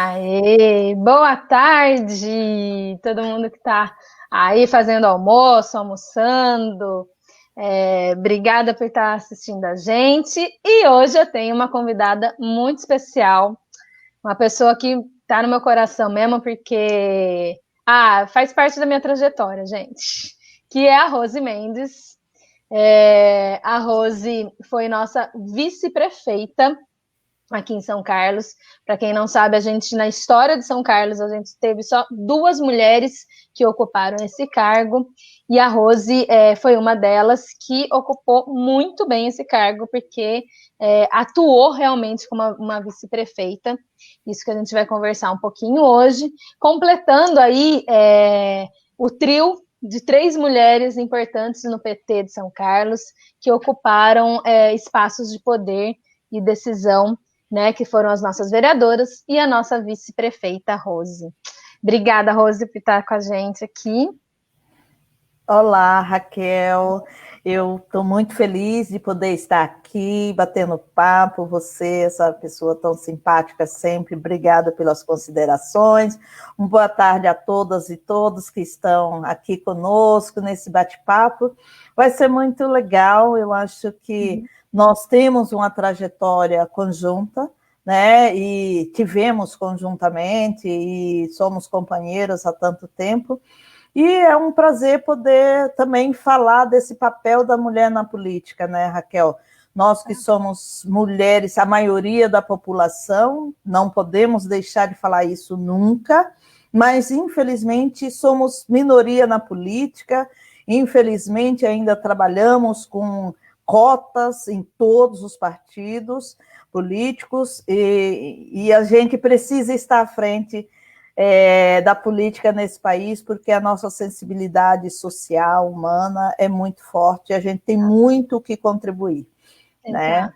Aê, boa tarde, todo mundo que está aí fazendo almoço, almoçando. Obrigada por estar assistindo a gente. E hoje eu tenho uma convidada muito especial, uma pessoa que está no meu coração mesmo, porque faz parte da minha trajetória, gente, que é a Rose Mendes. A Rose foi nossa vice-prefeita aqui em São Carlos. Para quem não sabe, a gente, na história de São Carlos, a gente teve só 2 mulheres que ocuparam esse cargo, e a Rose foi uma delas que ocupou muito bem esse cargo, porque atuou realmente como uma vice-prefeita. Isso que a gente vai conversar um pouquinho hoje, completando aí o trio de 3 mulheres importantes no PT de São Carlos, que ocuparam espaços de poder e decisão, né, que foram as nossas vereadoras e a nossa vice-prefeita, Rose. Obrigada, Rose, por estar com a gente aqui. Olá, Raquel. Eu estou muito feliz de poder estar aqui, batendo papo. Você, essa pessoa tão simpática sempre. Obrigada pelas considerações. Uma boa tarde a todas e todos que estão aqui conosco nesse bate-papo. Vai ser muito legal. Eu acho que nós temos uma trajetória conjunta, né? E tivemos conjuntamente e somos companheiras há tanto tempo. E é um prazer poder também falar desse papel da mulher na política, né, Raquel? Nós que somos mulheres, a maioria da população, não podemos deixar de falar isso nunca, mas infelizmente somos minoria na política, infelizmente ainda trabalhamos com cotas em todos os partidos políticos e a gente precisa estar à frente da política nesse país, porque a nossa sensibilidade social, humana, é muito forte, a gente tem muito o que contribuir. Exato. Né?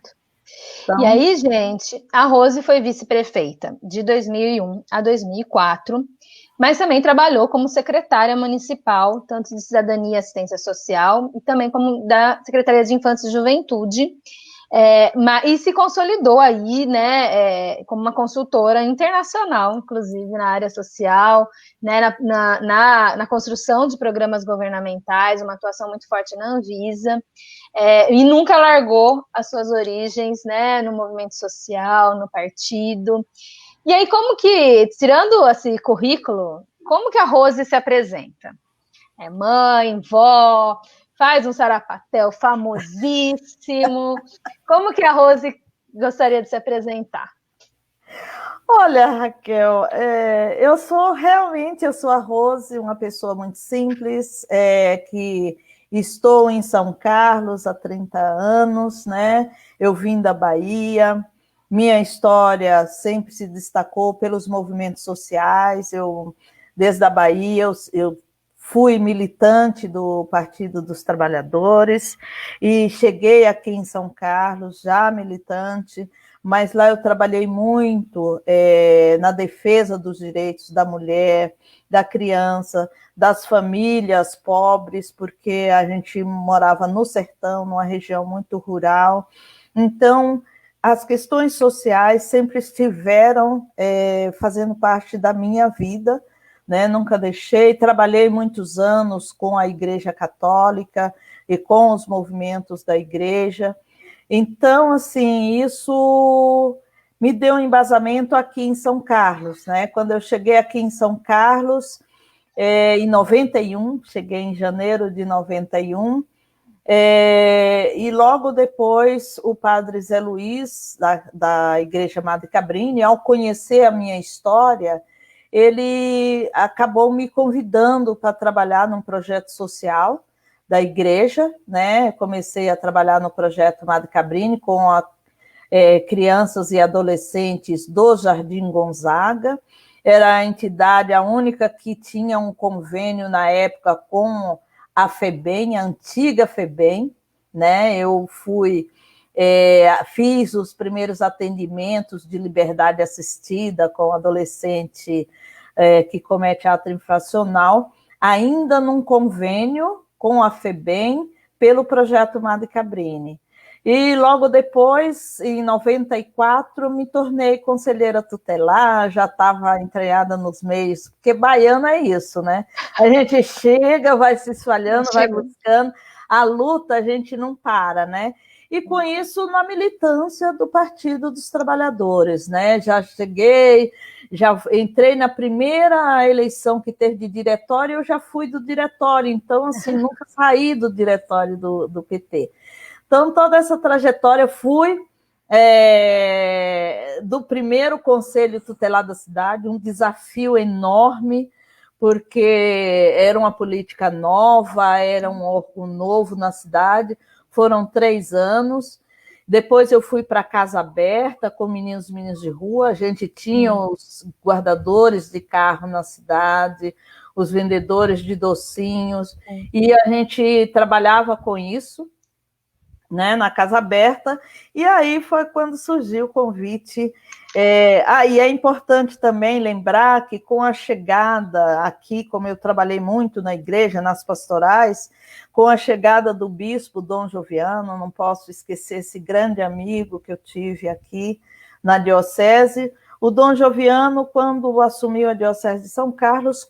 Então... E aí, gente, a Rose foi vice-prefeita de 2001 a 2004, mas também trabalhou como secretária municipal, tanto de Cidadania e Assistência Social, e também como da Secretaria de Infância e Juventude, e se consolidou aí, né, como uma consultora internacional, inclusive na área social, né, na construção de programas governamentais, uma atuação muito forte na Anvisa, e nunca largou as suas origens, né, no movimento social, no partido. E aí, como que, tirando esse currículo, como que a Rose se apresenta? É mãe, vó, faz um sarapatel famosíssimo. Como que a Rose gostaria de se apresentar? Olha, Raquel, eu sou a Rose, uma pessoa muito simples, que estou em São Carlos há 30 anos, né? Eu vim da Bahia, minha história sempre se destacou pelos movimentos sociais, desde a Bahia, eu fui militante do Partido dos Trabalhadores e cheguei aqui em São Carlos já militante, mas lá eu trabalhei muito na defesa dos direitos da mulher, da criança, das famílias pobres, porque a gente morava no sertão, numa região muito rural. Então, as questões sociais sempre estiveram fazendo parte da minha vida, né? Nunca deixei, trabalhei muitos anos com a Igreja Católica e com os movimentos da Igreja. Então, assim, isso me deu um embasamento aqui em São Carlos, né? Quando eu cheguei aqui em São Carlos, em 91, cheguei em janeiro de 91, e logo depois o padre Zé Luiz, da Igreja Madre Cabrini, ao conhecer a minha história, ele acabou me convidando para trabalhar num projeto social da igreja, né? Comecei a trabalhar no projeto Madre Cabrini com crianças e adolescentes do Jardim Gonzaga. Era a entidade, a única que tinha um convênio na época com a FEBEM, a antiga FEBEM, né? Eu fiz os primeiros atendimentos de liberdade assistida com adolescente que comete ato infracional, ainda num convênio com a FEBEM, pelo projeto Madre Cabrini. E logo depois, em 94, me tornei conselheira tutelar, já estava entranhada nos meios, porque baiano é isso, né? A gente chega, vai se espalhando, vai buscando, a luta a gente não para, né? E com isso, na militância do Partido dos Trabalhadores, né? Já cheguei, já entrei na primeira eleição que teve de diretório, eu já fui do diretório, então, assim, nunca saí do diretório do PT. Então, toda essa trajetória, fui do primeiro conselho tutelar da cidade, um desafio enorme, porque era uma política nova, era um órgão novo na cidade, foram 3 anos. Depois eu fui para a Casa Aberta com meninos e meninas de rua, a gente tinha os guardadores de carro na cidade, os vendedores de docinhos, e a gente trabalhava com isso, né, na Casa Aberta, e aí foi quando surgiu o convite. E é importante também lembrar que com a chegada aqui, como eu trabalhei muito na igreja, nas pastorais, com a chegada do bispo Dom Joviano, não posso esquecer esse grande amigo que eu tive aqui na diocese. O Dom Joviano, quando assumiu a diocese de São Carlos,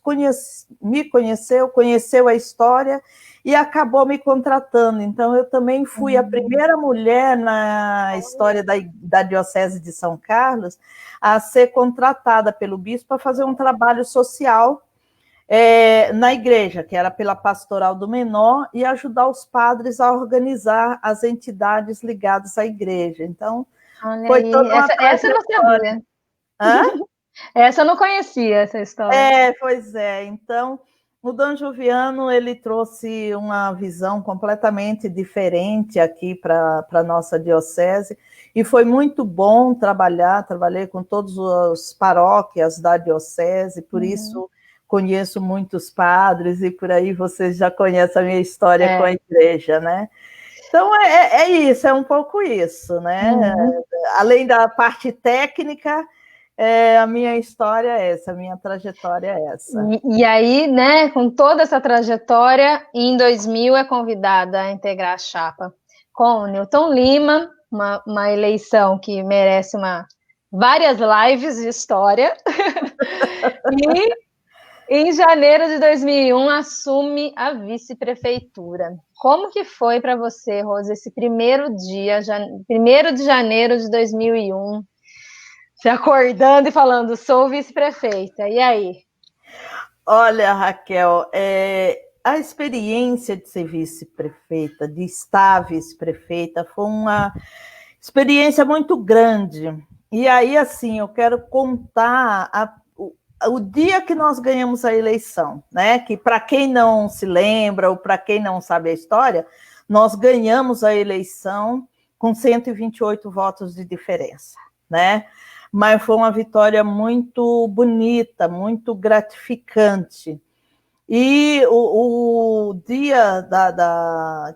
me conheceu a história e acabou me contratando. Então, eu também fui a primeira mulher na história da Diocese de São Carlos a ser contratada pelo bispo para fazer um trabalho social na igreja, que era pela Pastoral do Menor, e ajudar os padres a organizar as entidades ligadas à igreja. Então, olha foi aí. Toda uma essa eu não sabia. Hã? Essa eu não conhecia, essa história. Pois é. Então, o Dom Joviano, ele trouxe uma visão completamente diferente aqui para a nossa diocese, e foi muito bom trabalhei com todas as paróquias da diocese, por isso conheço muitos padres, e por aí vocês já conhecem a minha história com a igreja, né? Então, é isso, é um pouco isso, né? Além da parte técnica, a minha história é essa, a minha trajetória é essa. E aí, né, com toda essa trajetória, em 2000 é convidada a integrar a chapa com o Newton Lima, uma eleição que merece várias lives de história. E em janeiro de 2001 assume a vice-prefeitura. Como que foi para você, Rose, esse primeiro dia, 1º de janeiro de 2001, se acordando e falando, sou vice-prefeita, e aí? Olha, Raquel, a experiência de ser vice-prefeita, de estar vice-prefeita, foi uma experiência muito grande. E aí, assim, eu quero contar o dia que nós ganhamos a eleição, né? Que para quem não se lembra ou para quem não sabe a história, nós ganhamos a eleição com 128 votos de diferença, né? Mas foi uma vitória muito bonita, muito gratificante. E o dia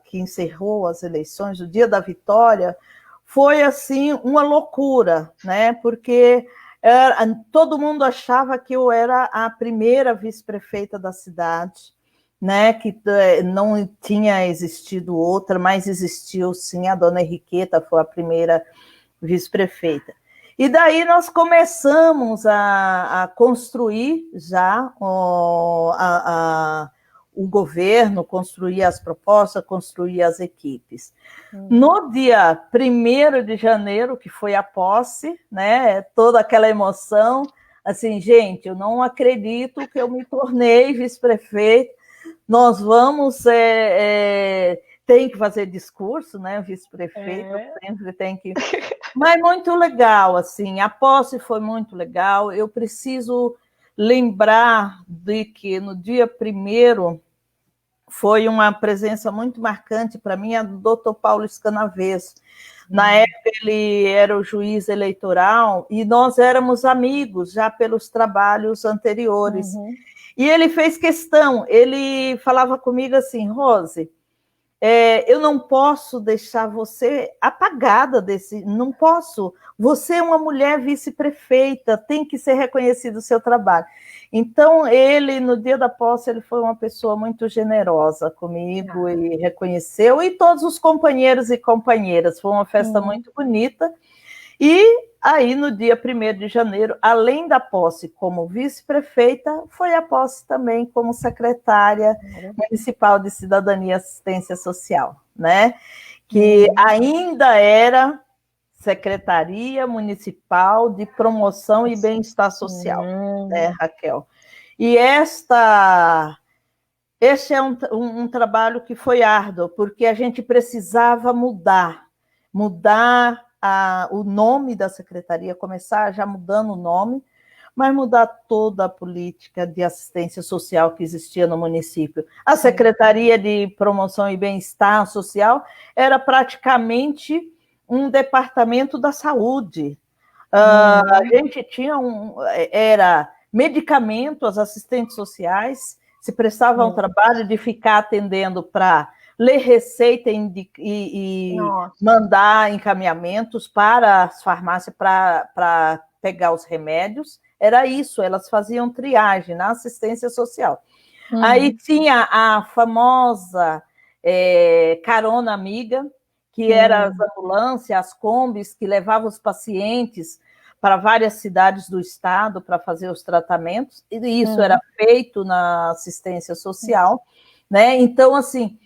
que encerrou as eleições, o dia da vitória, foi assim uma loucura, né? Porque todo mundo achava que eu era a primeira vice-prefeita da cidade, né? Que não tinha existido outra, mas existiu sim, a dona Henriqueta foi a primeira vice-prefeita. E daí nós começamos a construir já o governo, construir as propostas, construir as equipes. No dia 1º de janeiro, que foi a posse, né, toda aquela emoção, assim, gente, eu não acredito que eu me tornei vice-prefeita, nós vamos... tem que fazer discurso, né, vice-prefeito sempre tem que... Mas muito legal, assim, a posse foi muito legal. Eu preciso lembrar de que no dia 1º foi uma presença muito marcante para mim, a do Dr. Paulo Scanavês. Na época ele era o juiz eleitoral e nós éramos amigos já pelos trabalhos anteriores. E ele fez questão, ele falava comigo assim, Rose, eu não posso deixar você apagada desse, não posso. Você é uma mulher vice-prefeita, tem que ser reconhecido o seu trabalho. Então, ele, no dia da posse, ele foi uma pessoa muito generosa comigo e reconheceu, e todos os companheiros e companheiras. Foi uma festa muito bonita. E aí, no dia 1º de janeiro, além da posse como vice-prefeita, foi a posse também como secretária municipal de Cidadania e Assistência Social, né? Que ainda era Secretaria Municipal de Promoção e Bem-Estar Social, né, Raquel? E este é um trabalho que foi árduo, porque a gente precisava mudar o nome da secretaria, começar já mudando o nome, mas mudar toda a política de assistência social que existia no município. A Secretaria de Promoção e Bem-Estar Social era praticamente um departamento da saúde. A gente tinha era medicamento, as assistentes sociais se prestavam o trabalho de ficar atendendo para ler receita e mandar encaminhamentos para as farmácias para pegar os remédios. Era isso, elas faziam triagem na assistência social. Aí tinha a famosa carona amiga, que era as ambulâncias, as combis, que levavam os pacientes para várias cidades do estado para fazer os tratamentos, e isso era feito na assistência social, né? Então, assim,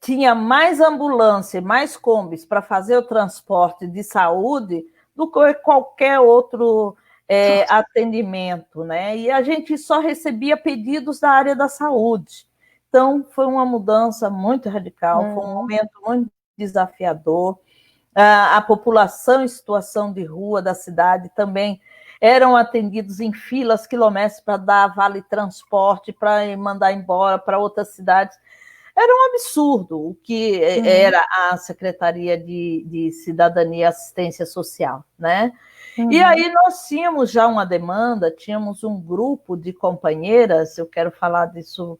tinha mais ambulância, mais combis para fazer o transporte de saúde do que qualquer outro atendimento, né? E a gente só recebia pedidos da área da saúde. Então, foi uma mudança muito radical, foi um momento muito desafiador. A população em situação de rua da cidade também eram atendidos em filas quilométricas para dar vale transporte, para mandar embora para outras cidades. Era um absurdo o que era a Secretaria de Cidadania e Assistência Social, né? E aí nós tínhamos já uma demanda, tínhamos um grupo de companheiras, eu quero falar disso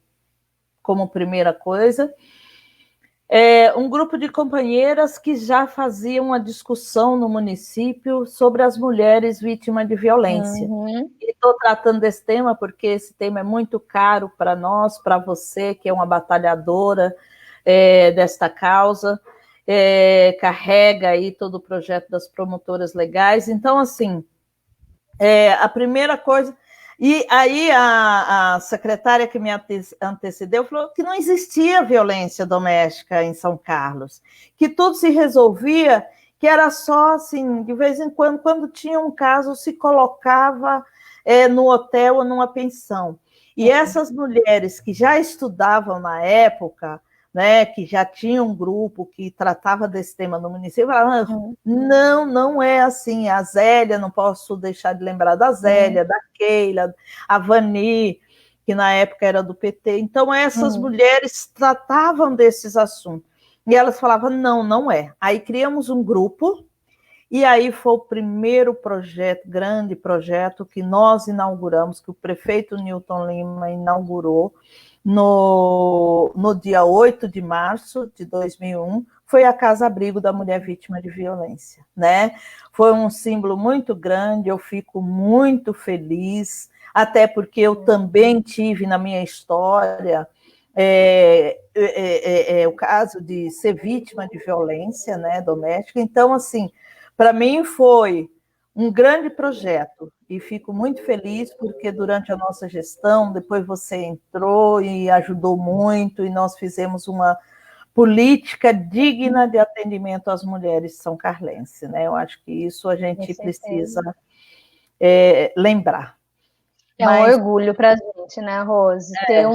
como primeira coisa, um grupo de companheiras que já faziam uma discussão no município sobre as mulheres vítimas de violência. E estou tratando desse tema porque esse tema é muito caro para nós, para você, que é uma batalhadora desta causa, carrega aí todo o projeto das promotoras legais. Então, assim, a primeira coisa... E aí a secretária que me antecedeu falou que não existia violência doméstica em São Carlos, que tudo se resolvia, que era só assim, de vez em quando tinha um caso, se colocava no hotel ou numa pensão. E essas mulheres que já estudavam na época, né, que já tinha um grupo que tratava desse tema no município, falavam, não é assim, a Zélia, não posso deixar de lembrar da Zélia, da Keila, a Vani, que na época era do PT, então essas mulheres tratavam desses assuntos, e elas falavam, não é. Aí criamos um grupo, e aí foi o primeiro projeto, grande projeto, que nós inauguramos, que o prefeito Newton Lima inaugurou, no dia 8 de março de 2001, foi a Casa Abrigo da Mulher Vítima de Violência, né? Foi um símbolo muito grande, eu fico muito feliz, até porque eu também tive na minha história o caso de ser vítima de violência, né, doméstica. Então, assim, para mim foi um grande projeto e fico muito feliz porque durante a nossa gestão, depois você entrou e ajudou muito e nós fizemos uma política digna de atendimento às mulheres são carlenses, né? Eu acho que isso a gente precisa lembrar. É um orgulho para a gente, né, Rose? Ter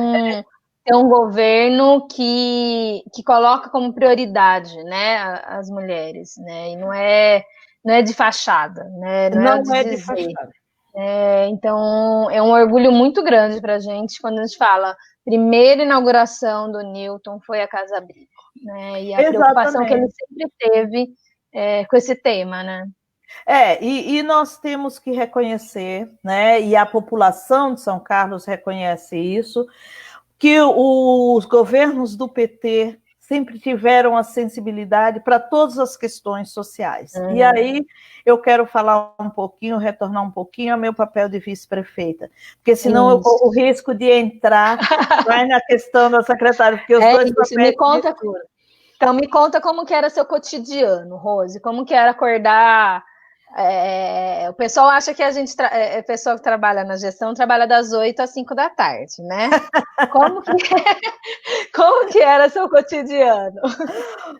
um governo que coloca como prioridade, né, as mulheres, né? E não é de fachada, né? Não é de fachada. Então, é um orgulho muito grande para a gente quando a gente fala primeira inauguração do Newton foi a Casa Abrigo, né? E a preocupação que ele sempre teve com esse tema, né? E nós temos que reconhecer, né? E a população de São Carlos reconhece isso, que os governos do PT sempre tiveram a sensibilidade para todas as questões sociais. Uhum. E aí eu quero falar um pouquinho, retornar um pouquinho ao meu papel de vice-prefeita, porque senão eu corro o risco de entrar mais na questão da secretária, porque os dois papéis me conta, então me conta como que era seu cotidiano, Rose, como que era acordar. O pessoal acha que a gente, pessoa que trabalha na gestão, trabalha das 8 às 5 da tarde, né? Como que era seu cotidiano?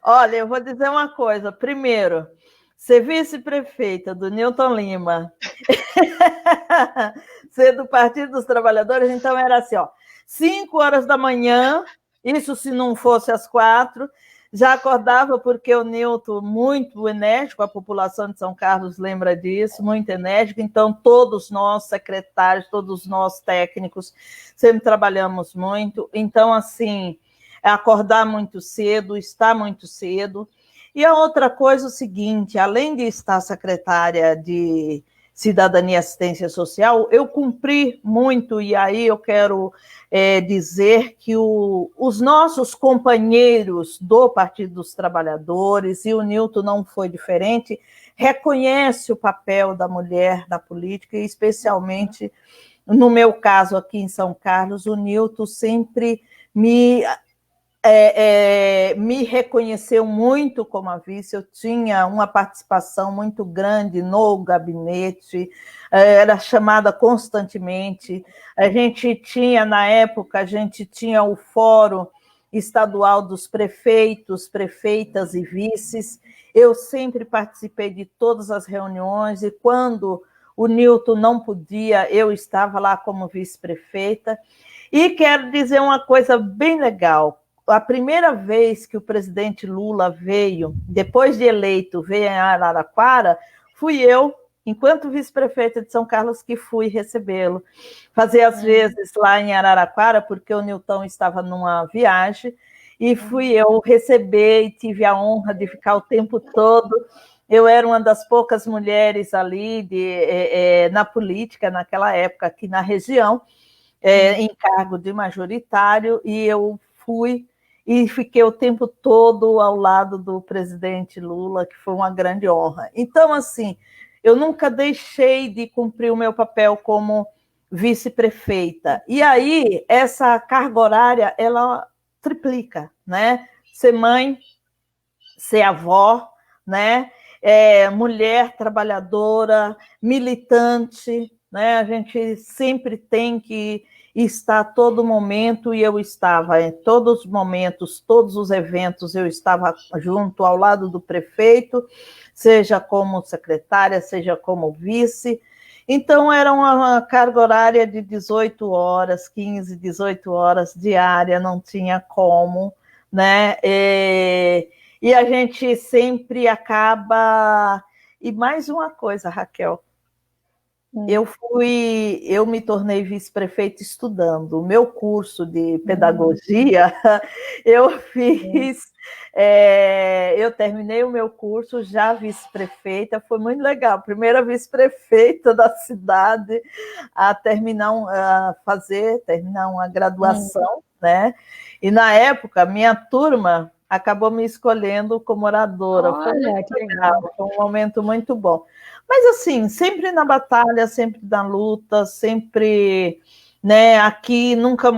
Olha, eu vou dizer uma coisa. Primeiro, ser vice-prefeita do Newton Lima, ser do Partido dos Trabalhadores, então era assim, ó, 5 horas da manhã, isso se não fosse às 4, já acordava porque o Newton, muito enérgico, a população de São Carlos lembra disso, muito enérgico, então todos nós, secretários, todos nós técnicos, sempre trabalhamos muito, então assim, acordar muito cedo, estar muito cedo. E a outra coisa é o seguinte, além de estar secretária de Cidadania e Assistência Social, eu cumpri muito, e aí eu quero dizer que os nossos companheiros do Partido dos Trabalhadores, e o Newton não foi diferente, reconhece o papel da mulher na política, e especialmente, no meu caso aqui em São Carlos, o Newton sempre me reconheceu muito como a vice, eu tinha uma participação muito grande no gabinete, era chamada constantemente, a gente tinha, na época, a gente tinha o Fórum Estadual dos Prefeitos, Prefeitas e Vices, eu sempre participei de todas as reuniões, e quando o Newton não podia, eu estava lá como vice-prefeita, e quero dizer uma coisa bem legal, a primeira vez que o presidente Lula veio, depois de eleito, veio em Araraquara, fui eu, enquanto vice-prefeita de São Carlos, que fui recebê-lo. Fazer às vezes lá em Araraquara, porque o Newton estava numa viagem, e fui eu receber e tive a honra de ficar o tempo todo. Eu era uma das poucas mulheres ali na política, naquela época, aqui na região, em cargo de majoritário, e eu fui e fiquei o tempo todo ao lado do presidente Lula, que foi uma grande honra. Então, assim, eu nunca deixei de cumprir o meu papel como vice-prefeita. E aí, essa carga horária, ela triplica, né? Ser mãe, ser avó, né? Mulher trabalhadora, militante, né? A gente sempre tem que estar a todo momento, e eu estava em todos os momentos, todos os eventos, eu estava junto ao lado do prefeito, seja como secretária, seja como vice. Então, era uma carga horária de 18 horas, 15, 18 horas diária, não tinha como, né? E a gente sempre acaba... E mais uma coisa, Raquel, eu me tornei vice-prefeita estudando. O meu curso de pedagogia, eu fiz, eu terminei o meu curso já vice-prefeita, foi muito legal, primeira vice-prefeita da cidade a terminar uma graduação, né? E na época, minha turma acabou me escolhendo como oradora. Olha, foi muito legal, foi um momento muito bom. Mas, assim, sempre na batalha, sempre na luta, sempre, né, aqui, nunca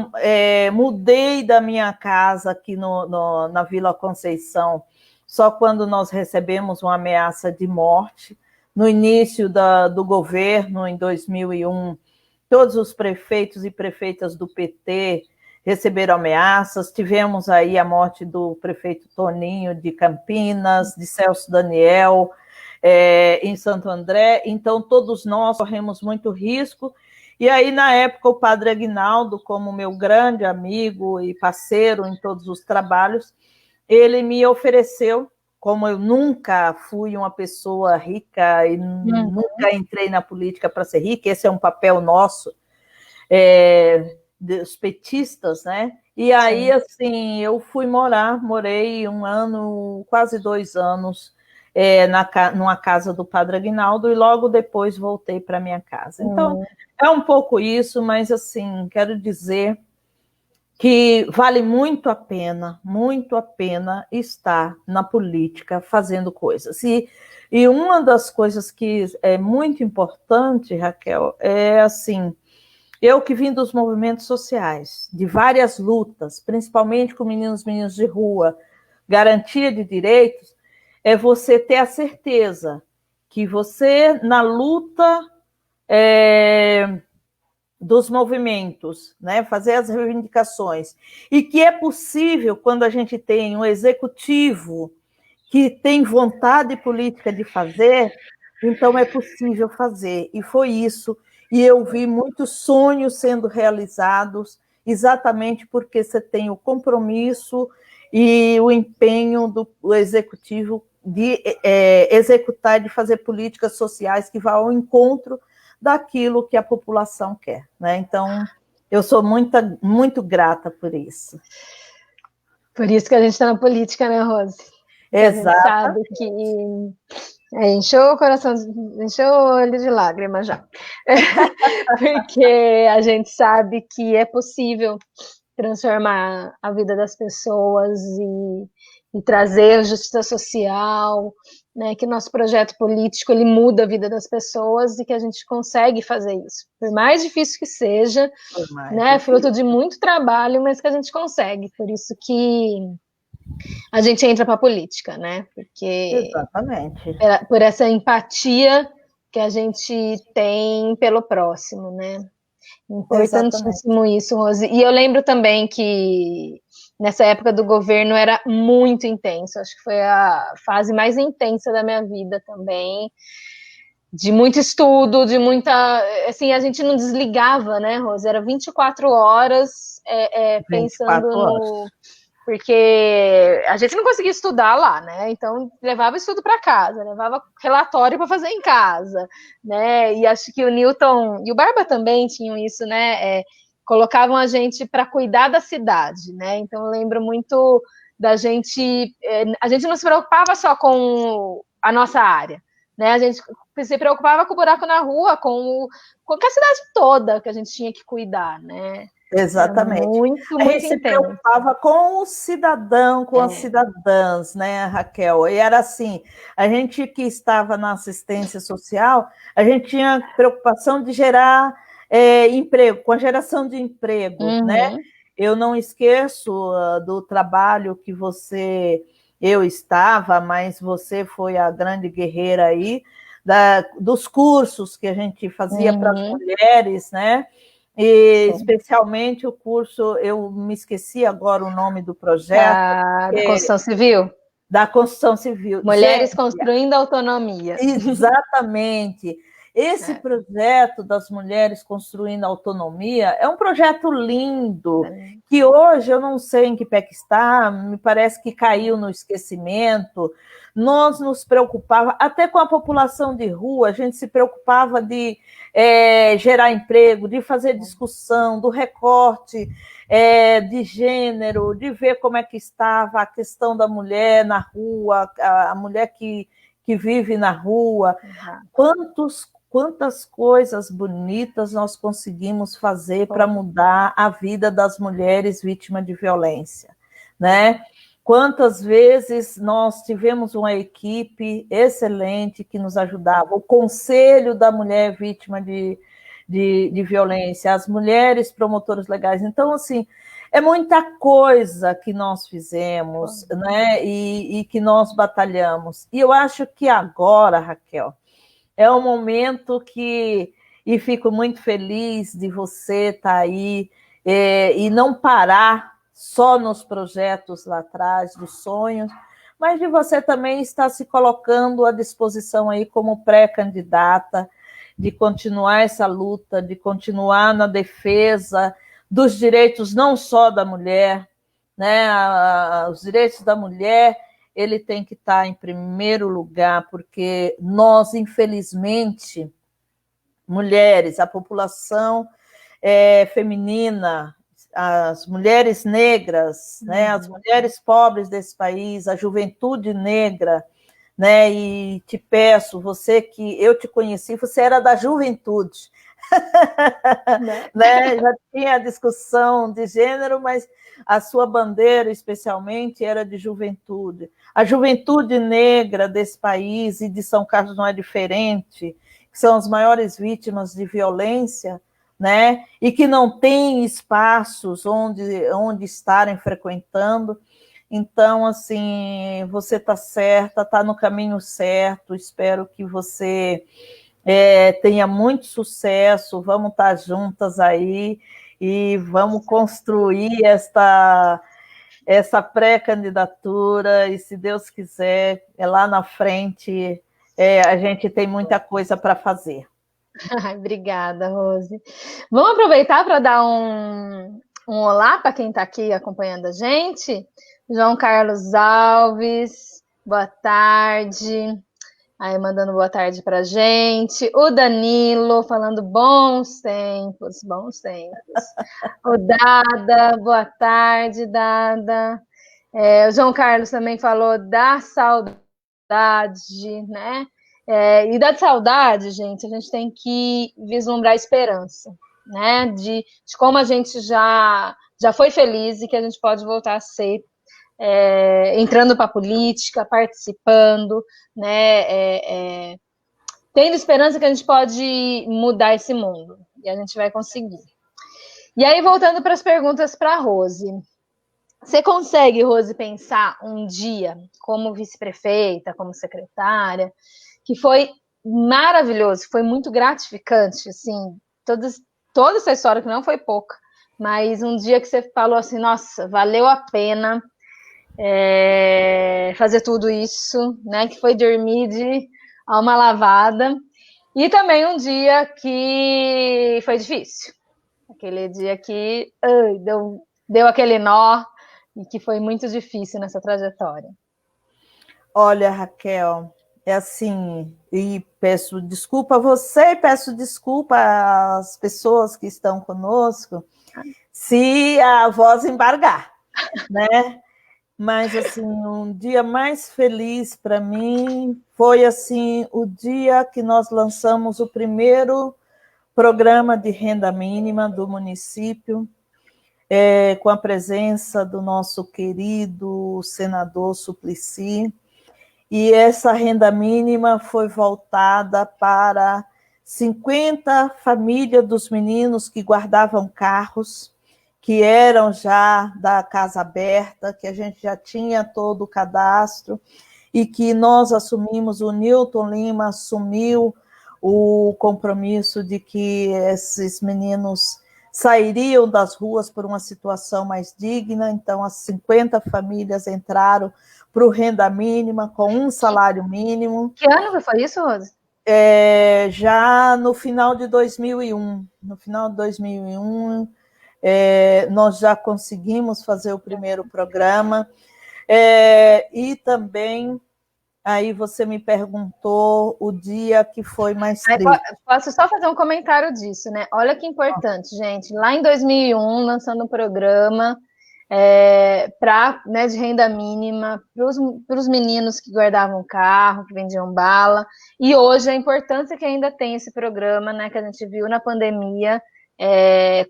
mudei da minha casa aqui na Vila Conceição, só quando nós recebemos uma ameaça de morte. No início do governo, em 2001, todos os prefeitos e prefeitas do PT receberam ameaças, tivemos aí a morte do prefeito Toninho de Campinas, de Celso Daniel, em Santo André, então todos nós corremos muito risco, e aí na época o padre Aguinaldo, como meu grande amigo e parceiro em todos os trabalhos, ele me ofereceu, como eu nunca fui uma pessoa rica e nunca entrei na política para ser rica, esse é um papel nosso, dos petistas, né? E aí, assim, eu morei 1 ano, quase 2 anos, numa casa do padre Aguinaldo, e logo depois voltei para minha casa. Então, é um pouco isso, mas, assim, quero dizer que vale muito a pena estar na política fazendo coisas. E uma das coisas que é muito importante, Raquel, é assim, eu que vim dos movimentos sociais, de várias lutas, principalmente com meninos e meninas de rua, garantia de direitos, é você ter a certeza que você, na luta dos movimentos, né, fazer as reivindicações, e que é possível quando a gente tem um executivo que tem vontade política de fazer, então é possível fazer, e foi isso, e eu vi muitos sonhos sendo realizados, exatamente porque você tem o compromisso e o empenho do executivo de executar, de fazer políticas sociais que vão ao encontro daquilo que a população quer, né? Então, eu sou muito grata por isso. Por isso que a gente está na política, né, Rose? Porque a gente sabe que encheu o coração, encheu o olho de lágrimas já. Porque a gente sabe que é possível transformar a vida das pessoas e trazer justiça social, né, que nosso projeto político ele muda a vida das pessoas e que a gente consegue fazer isso. Por mais difícil que seja, né, fruto de muito trabalho, mas que a gente consegue. Por isso que a gente entra para a política, né? Porque exatamente. Por essa empatia que a gente tem pelo próximo, né? Importantíssimo isso, Rose. E eu lembro também que nessa época do governo era muito intenso. Acho que foi a fase mais intensa da minha vida também. De muito estudo, de muita... Assim, a gente não desligava, né, Rose? Era 24 horas pensando 24 horas. no... Porque a gente não conseguia estudar lá, né? Então levava estudo para casa, levava relatório para fazer em casa, né? E acho que o Newton e o Barba também tinham isso, né? Colocavam a gente para cuidar da cidade, né? Então eu lembro muito da gente, a gente não se preocupava só com a nossa área, né? A gente se preocupava com o buraco na rua, com a cidade toda que a gente tinha que cuidar, né? Exatamente. Muito a gente se preocupava com o cidadão, com as cidadãs, né, Raquel? E era assim, a gente que estava na assistência social, a gente tinha preocupação de gerar emprego, com a geração de emprego, né? Eu não esqueço do trabalho que eu estava, mas você foi a grande guerreira aí, dos cursos que a gente fazia para as mulheres, né? E especialmente o curso, eu me esqueci agora o nome do projeto. Da Construção Civil? Da Construção Civil. Mulheres construindo autonomia. Exatamente. Esse projeto das mulheres construindo autonomia é um projeto lindo, que hoje eu não sei em que pé que está, me parece que caiu no esquecimento. Nós nos preocupava, até com a população de rua, a gente se preocupava de gerar emprego, de fazer discussão, do recorte de gênero, de ver como é que estava a questão da mulher na rua, a mulher que vive na rua. Quantas coisas bonitas nós conseguimos fazer para mudar a vida das mulheres vítimas de violência, né? Quantas vezes nós tivemos uma equipe excelente que nos ajudava, o Conselho da Mulher Vítima de Violência, as mulheres promotoras legais. Então, assim, é muita coisa que nós fizemos, né? E que nós batalhamos. E eu acho que agora, Raquel, é um momento e fico muito feliz de você estar aí e não parar só nos projetos lá atrás, dos sonhos, mas de você também estar se colocando à disposição aí como pré-candidata, de continuar essa luta, de continuar na defesa dos direitos não só da mulher, né? Os direitos da mulher, ele tem que estar em primeiro lugar, porque nós, infelizmente, mulheres, a população feminina, as mulheres negras, né, as mulheres pobres desse país, a juventude negra, né, e te peço, você que eu te conheci, você era da juventude, né? Já tinha a discussão de gênero, mas a sua bandeira, especialmente, era de juventude. A juventude negra desse país e de São Carlos não é diferente, que são as maiores vítimas de violência, né? E que não têm espaços onde estarem frequentando. Então, assim, você está certa, está no caminho certo, espero que você tenha muito sucesso, vamos estar juntas aí e vamos construir essa pré-candidatura, e se Deus quiser, lá na frente, a gente tem muita coisa para fazer. Ai, obrigada, Rose. Vamos aproveitar para dar um olá para quem está aqui acompanhando a gente. João Carlos Alves, boa tarde. Aí mandando boa tarde para a gente. O Danilo falando bons tempos, bons tempos. O Dada, boa tarde, Dada. O João Carlos também falou da saudade, né? E da saudade, gente, a gente tem que vislumbrar a esperança, né? De como a gente já foi feliz e que a gente pode voltar a ser, entrando para a política, participando, né? Tendo esperança que a gente pode mudar esse mundo. E a gente vai conseguir. E aí, voltando para as perguntas para a Rose. Você consegue, Rose, pensar um dia como vice-prefeita, como secretária, que foi maravilhoso, foi muito gratificante, assim, toda essa história que não foi pouca, mas um dia que você falou assim, nossa, valeu a pena fazer tudo isso, né, que foi dormir de alma lavada, e também um dia que foi difícil, aquele dia que deu aquele nó, e que foi muito difícil nessa trajetória. Olha, Raquel, é assim, e peço desculpa a você e peço desculpa às pessoas que estão conosco se a voz embargar, né? Mas, assim, um dia mais feliz para mim foi, assim, o dia que nós lançamos o primeiro programa de renda mínima do município, com a presença do nosso querido senador Suplicy, e essa renda mínima foi voltada para 50 famílias dos meninos que guardavam carros, que eram já da Casa Aberta, que a gente já tinha todo o cadastro, e que nós assumimos, o Newton Lima assumiu o compromisso de que esses meninos sairiam das ruas por uma situação mais digna. Então, as 50 famílias entraram para o renda mínima, com um salário mínimo. Que ano foi isso, Rose? Já no final de 2001. No final de 2001, nós já conseguimos fazer o primeiro programa. E também, aí você me perguntou o dia que foi mais triste. Posso só fazer um comentário disso, né? Olha que importante, gente. Lá em 2001, lançando um programa de renda mínima para os meninos que guardavam carro, que vendiam bala. E hoje a importância que ainda tem esse programa, né? Que a gente viu na pandemia,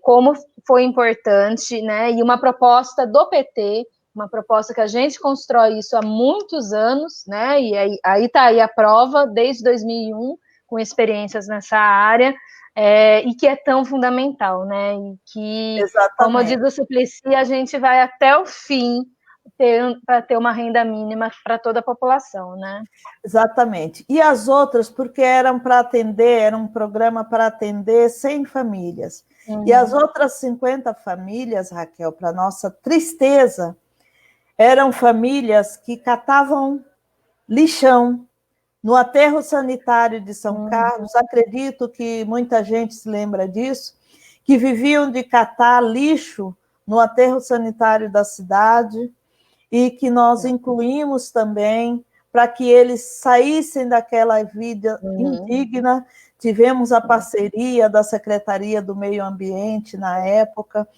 como foi importante, né? E uma proposta do PT, uma proposta que a gente constrói isso há muitos anos, né? E aí está aí a prova, desde 2001, com experiências nessa área, e que é tão fundamental, né? E que, exatamente, como diz o Suplicy, a gente vai até o fim para ter uma renda mínima para toda a população, né? Exatamente. E as outras, porque eram para atender, era um programa para atender 100 famílias. E as outras 50 famílias, Raquel, para nossa tristeza, eram famílias que catavam lixão no aterro sanitário de São Carlos. Acredito que muita gente se lembra disso, que viviam de catar lixo no aterro sanitário da cidade, e que nós incluímos também para que eles saíssem daquela vida indigna. Tivemos a parceria da Secretaria do Meio Ambiente na época,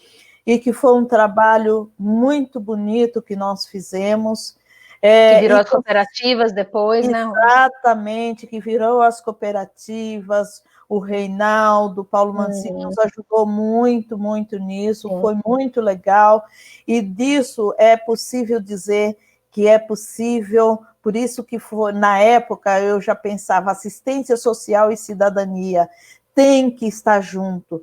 e que foi um trabalho muito bonito que nós fizemos. Que virou as cooperativas depois, né? Exatamente, que virou as cooperativas, o Reinaldo, Paulo Mancini nos ajudou muito, muito nisso, foi muito legal, e disso é possível dizer que é possível, por isso que foi, na época eu já pensava, assistência social e cidadania tem que estar junto,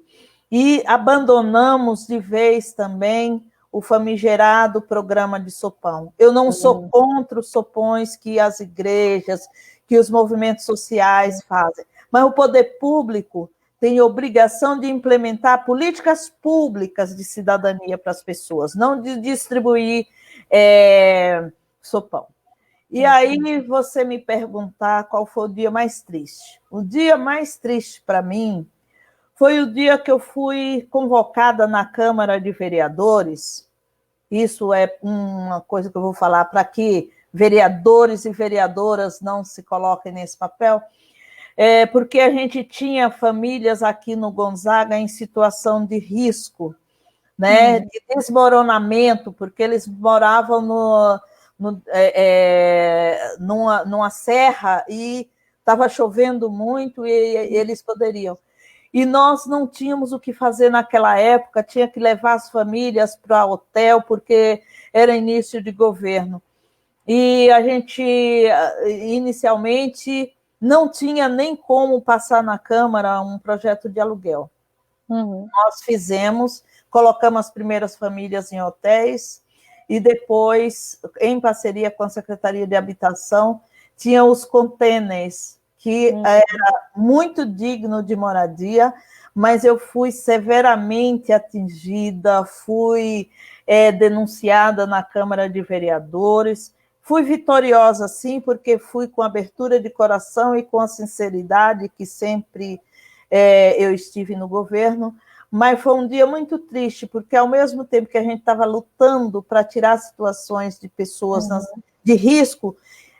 e abandonamos de vez também o famigerado programa de sopão. Eu não sou contra os sopões que as igrejas, que os movimentos sociais fazem, mas o poder público tem obrigação de implementar políticas públicas de cidadania para as pessoas, não de distribuir sopão. E aí você me perguntar qual foi o dia mais triste. O dia mais triste para mim foi o dia que eu fui convocada na Câmara de Vereadores. Isso é uma coisa que eu vou falar para que vereadores e vereadoras não se coloquem nesse papel, porque a gente tinha famílias aqui no Gonzaga em situação de risco, né, de desmoronamento, porque eles moravam numa serra e estava chovendo muito e eles poderiam. E nós não tínhamos o que fazer naquela época, tinha que levar as famílias para hotel, porque era início de governo. E a gente, inicialmente, não tinha nem como passar na Câmara um projeto de aluguel. Nós fizemos, colocamos as primeiras famílias em hotéis, e depois, em parceria com a Secretaria de Habitação, tinha os containers, que era muito digno de moradia, mas eu fui severamente atingida, fui denunciada na Câmara de Vereadores, fui vitoriosa, sim, porque fui com abertura de coração e com a sinceridade que sempre eu estive no governo, mas foi um dia muito triste, porque ao mesmo tempo que a gente estava lutando para tirar situações de pessoas de risco,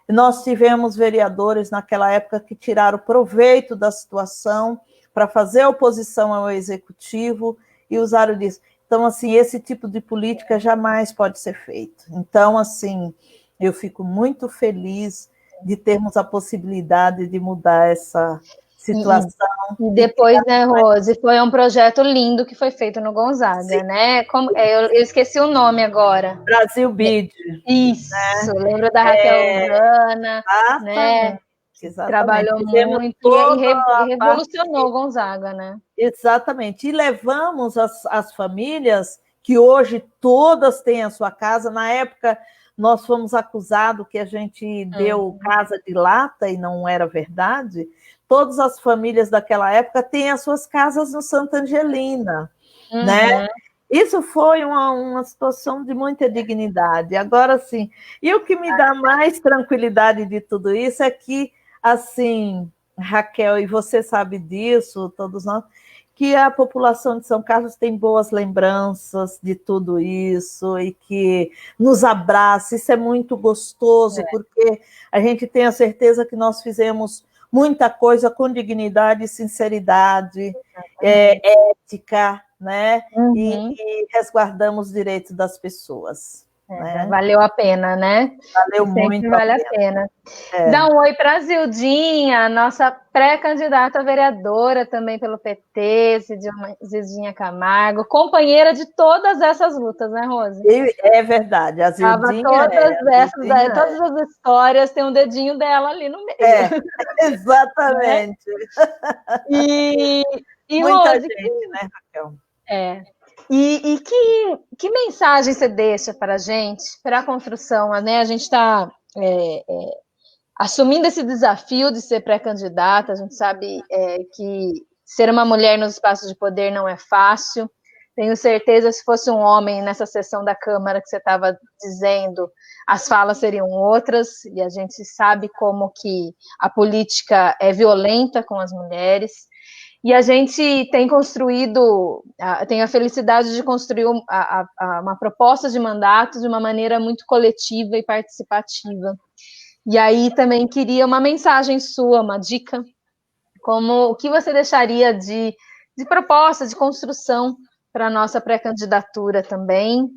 nós tivemos vereadores naquela época que tiraram proveito da situação para fazer oposição ao executivo e usaram disso. Então, assim, esse tipo de política jamais pode ser feito. Então, assim, eu fico muito feliz de termos a possibilidade de mudar essa situação. E depois, né, Rose, foi um projeto lindo que foi feito no Gonzaga, sim, né? Eu esqueci o nome agora. Brasil BID. Isso, né? Lembro da Raquel Gana, né? Exatamente. Trabalhou muito e revolucionou o Gonzaga, né? Exatamente. E levamos as famílias, que hoje todas têm a sua casa. Na época, nós fomos acusados que a gente deu casa de lata, e não era verdade. Todas as famílias daquela época têm as suas casas no Santa Angelina, né? Isso foi uma situação de muita dignidade. Agora, sim, e o que me dá mais tranquilidade de tudo isso é que, assim, Raquel, e você sabe disso, todos nós, que a população de São Carlos tem boas lembranças de tudo isso e que nos abraça. Isso é muito gostoso, porque a gente tem a certeza que nós fizemos muita coisa com dignidade e sinceridade, ética, né? E resguardamos os direitos das pessoas. Né? Valeu a pena, né? Valeu muito. Vale a pena. Dá um oi para a Zildinha, nossa pré-candidata a vereadora também pelo PT, Zildinha Camargo, companheira de todas essas lutas, né, Rose? É verdade, a Zildinha. Todas as histórias tem um dedinho dela ali no meio. Exatamente. E muita Rose, gente, né, Raquel? E que mensagem você deixa para a gente, para a construção, né? A gente está assumindo esse desafio de ser pré-candidata, a gente sabe que ser uma mulher nos espaços de poder não é fácil. Tenho certeza, se fosse um homem nessa sessão da Câmara que você estava dizendo, as falas seriam outras, e a gente sabe como que a política é violenta com as mulheres. E a gente tem construído, tem a felicidade de construir uma proposta de mandato de uma maneira muito coletiva e participativa. E aí também queria uma mensagem sua, uma dica, como o que você deixaria de proposta, de construção para a nossa pré-candidatura também.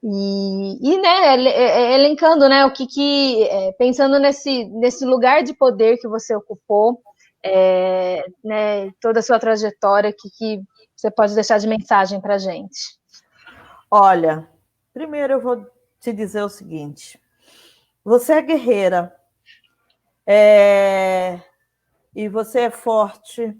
E né, elencando, né, pensando nesse lugar de poder que você ocupou, né, toda a sua trajetória, que você pode deixar de mensagem para a gente? Olha, primeiro eu vou te dizer o seguinte: você é guerreira, e você é forte.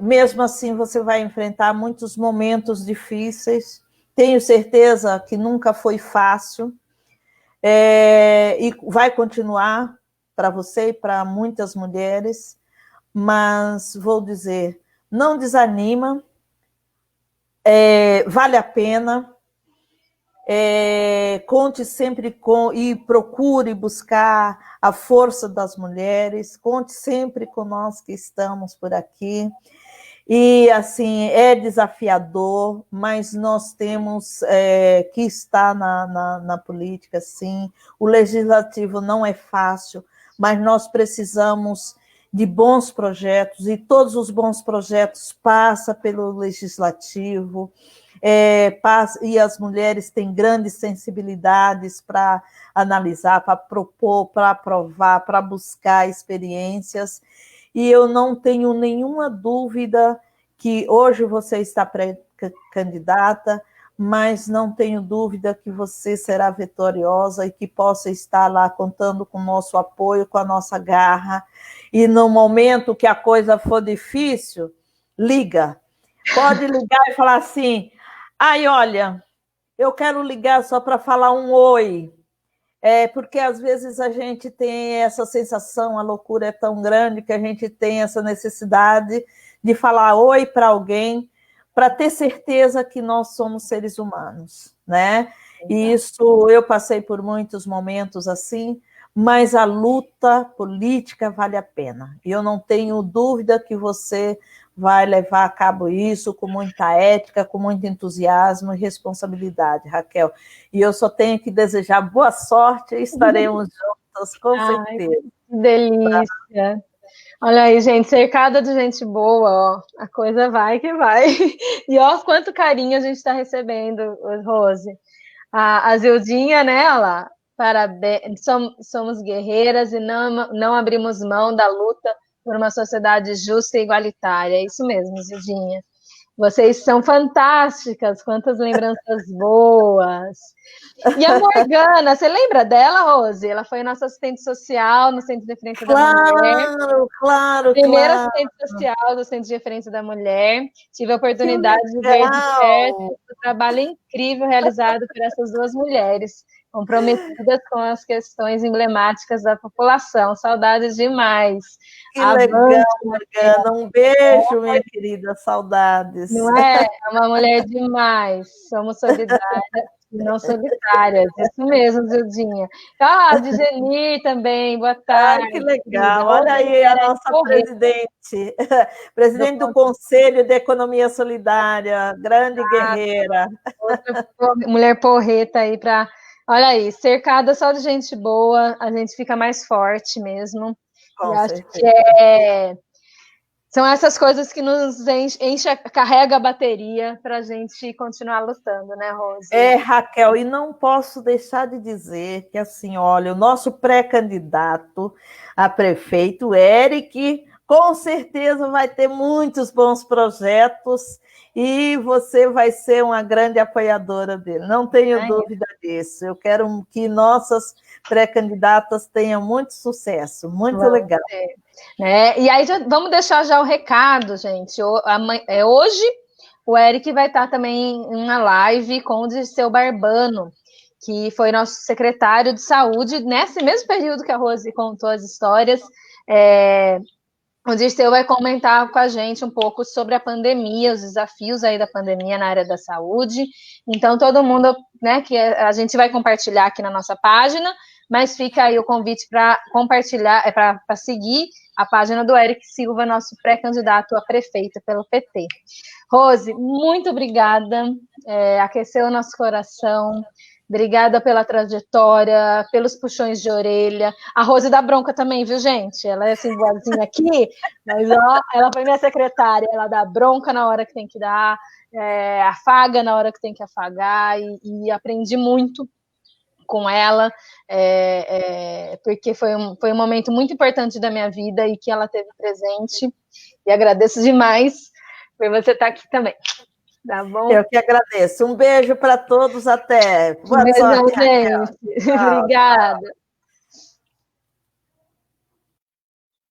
Mesmo assim, você vai enfrentar muitos momentos difíceis. Tenho certeza que nunca foi fácil, e vai continuar para você e para muitas mulheres, mas vou dizer, não desanima, vale a pena. Conte sempre com e procure buscar a força das mulheres, conte sempre com nós que estamos por aqui. E, assim, é desafiador, mas nós temos que estar na política, sim. O legislativo não é fácil, mas nós precisamos de bons projetos, e todos os bons projetos passam pelo legislativo, e as mulheres têm grandes sensibilidades para analisar, para propor, para aprovar, para buscar experiências. E eu não tenho nenhuma dúvida que hoje você está pré-candidata, mas não tenho dúvida que você será vitoriosa e que possa estar lá contando com o nosso apoio, com a nossa garra. E no momento que a coisa for difícil, liga. Pode ligar e falar assim: ai, olha, eu quero ligar só para falar um oi. Porque às vezes a gente tem essa sensação, a loucura é tão grande que a gente tem essa necessidade de falar oi para alguém, para ter certeza que nós somos seres humanos, né? E isso, eu passei por muitos momentos assim, mas a luta política vale a pena. E eu não tenho dúvida que você vai levar a cabo isso com muita ética, com muito entusiasmo e responsabilidade, Raquel. E eu só tenho que desejar boa sorte e estaremos juntas, com certeza. Que delícia! Olha aí, gente, cercada de gente boa, ó, a coisa vai que vai. E ó, quanto carinho a gente está recebendo, Rose. A Zildinha, né, ela, parabéns, somos guerreiras e não abrimos mão da luta por uma sociedade justa e igualitária. É isso mesmo, Zildinha. Vocês são fantásticas, quantas lembranças boas. E a Morgana, você lembra dela, Rose? Ela foi nossa assistente social no Centro de Referência da Mulher. Claro. Primeira assistente social do Centro de Referência da Mulher. Tive a oportunidade de ver de perto o trabalho incrível realizado por essas duas mulheres, comprometidas com as questões emblemáticas da população. Saudades demais. Que legal, Morgana. Um beijo, minha querida. Saudades. Não é? É uma mulher demais. Somos solidárias e não solitárias. Isso mesmo, Zildinha. Ah, Digeni também. Boa tarde. Ai, que legal. Olha aí a nossa presidente. Presidente do Conselho de Economia Solidária. Grande guerreira. Outra mulher porreta aí para... Olha aí, cercada só de gente boa, a gente fica mais forte mesmo. Com e acho certeza. que são essas coisas que nos carrega a bateria para a gente continuar lutando, né, Rose? Raquel, e não posso deixar de dizer que, assim, olha, o nosso pré-candidato a prefeito, Eric, com certeza vai ter muitos bons projetos e você vai ser uma grande apoiadora dele, não tenho dúvida disso. Eu quero que nossas pré-candidatas tenham muito sucesso, muito legal. Né? E aí vamos deixar já o recado, gente. Hoje o Eric vai estar também em uma live com o Dirceu Barbano, que foi nosso secretário de saúde, nesse mesmo período que a Rose contou as histórias. O Dirceu vai comentar com a gente um pouco sobre a pandemia, os desafios aí da pandemia na área da saúde. Então, todo mundo, né, que a gente vai compartilhar aqui na nossa página, mas fica aí o convite para compartilhar, para seguir a página do Eric Silva, nosso pré-candidato a prefeito pelo PT. Rose, muito obrigada, aqueceu o nosso coração. Obrigada pela trajetória, pelos puxões de orelha. A Rose dá bronca também, viu, gente? Ela é assim, boazinha aqui, mas ó, ela foi minha secretária. Ela dá bronca na hora que tem que dar, afaga na hora que tem que afagar, e aprendi muito com ela, porque foi um momento muito importante da minha vida e que ela teve presente. E agradeço demais por você estar aqui também. Tá bom? Eu que agradeço. Um beijo para todos, até. Boa sorte, gente. Obrigada.